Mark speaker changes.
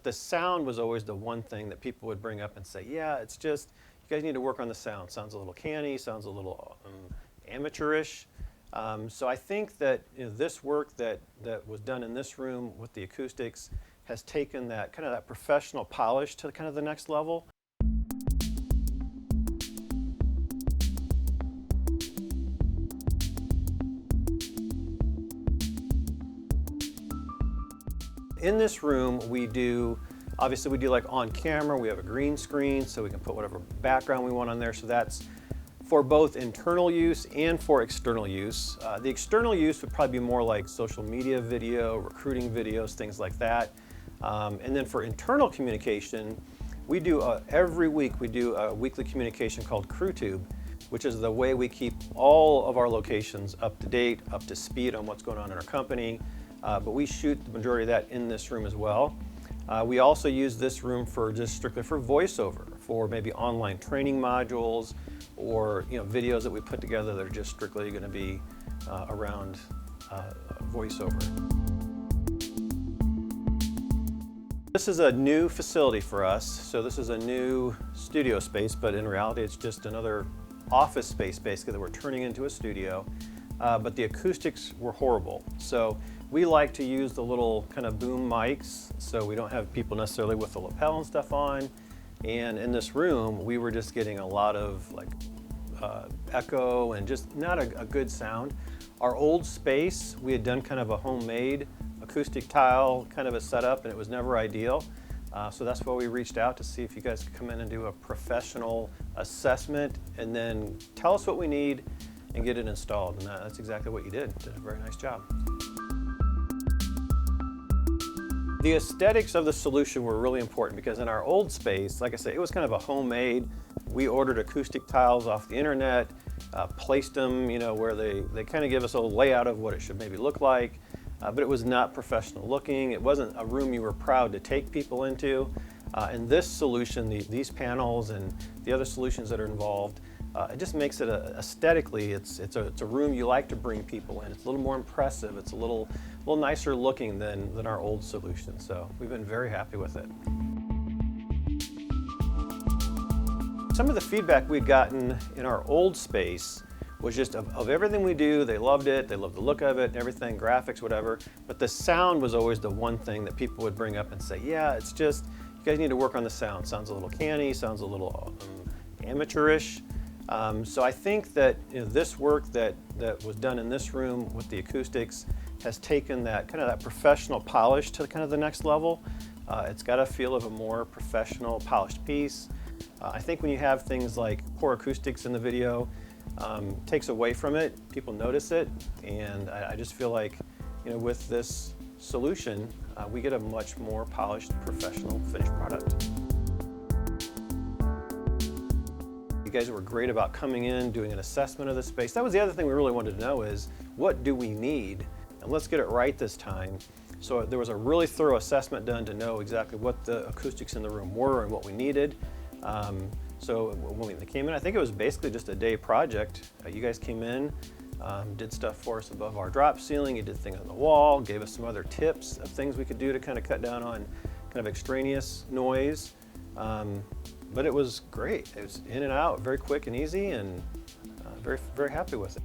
Speaker 1: the sound was always the one thing that people would bring up and say, yeah, it's just, you guys need to work on the sound. Sounds a little canny, sounds a little amateurish. So I think that this work that was done in this room with the acoustics has taken that kind of that professional polish to kind of the next level. In this room, obviously we do like on camera, we have a green screen so we can put whatever background we want on there. So that's for both internal use and for external use. The external use would probably be more like social media video, recruiting videos, things like that. And then for internal communication, we do every week we do a weekly communication called CrewTube, which is the way we keep all of our locations up to date, up to speed on what's going on in our company. But we shoot the majority of that in this room as well. We also use this room for just strictly for voiceover, for maybe online training modules or videos that we put together that are just strictly going to be around voiceover. This is a new facility for us, so this is a new studio space, but in reality it's just another office space basically that we're turning into a studio. But the acoustics were horrible. So we like to use the little kind of boom mics so we don't have people necessarily with the lapel and stuff on. And in this room, we were just getting a lot of like echo and just not a good sound. Our old space, we had done kind of a homemade acoustic tile kind of a setup and it was never ideal. So that's why we reached out to see if you guys could come in and do a professional assessment and then tell us what we need and get it installed. And that's exactly what you did. Did a very nice job. The aesthetics of the solution were really important because in our old space, like I said, it was kind of a homemade. We ordered acoustic tiles off the internet, placed them, where they kind of give us a layout of what it should maybe look like, but it was not professional looking. It wasn't a room you were proud to take people into. And this solution, these panels and the other solutions that are involved, it just makes it aesthetically, it's a room you like to bring people in. It's a little more impressive. It's a little nicer looking than our old solution. So we've been very happy with it. Some of the feedback we'd gotten in our old space was just of everything we do. They loved it. They loved the look of it and everything, graphics, whatever. But the sound was always the one thing that people would bring up and say, yeah, it's just, you guys need to work on the sound. Sounds a little canny, sounds a little amateurish. So I think that this work that was done in this room with the acoustics has taken that kind of that professional polish to kind of the next level. It's got a feel of a more professional, polished piece. I think when you have things like poor acoustics in the video, takes away from it. People notice it, and I just feel like with this solution, we get a much more polished, professional, finished product. You guys were great about coming in, doing an assessment of the space. That was the other thing we really wanted to know is, what do we need? And let's get it right this time. So there was a really thorough assessment done to know exactly what the acoustics in the room were and what we needed. So when they came in, I think it was basically just a day project. You guys came in, did stuff for us above our drop ceiling, you did things on the wall, gave us some other tips of things we could do to kind of cut down on kind of extraneous noise. But it was great. It was in and out, very quick and easy, and very, very happy with it.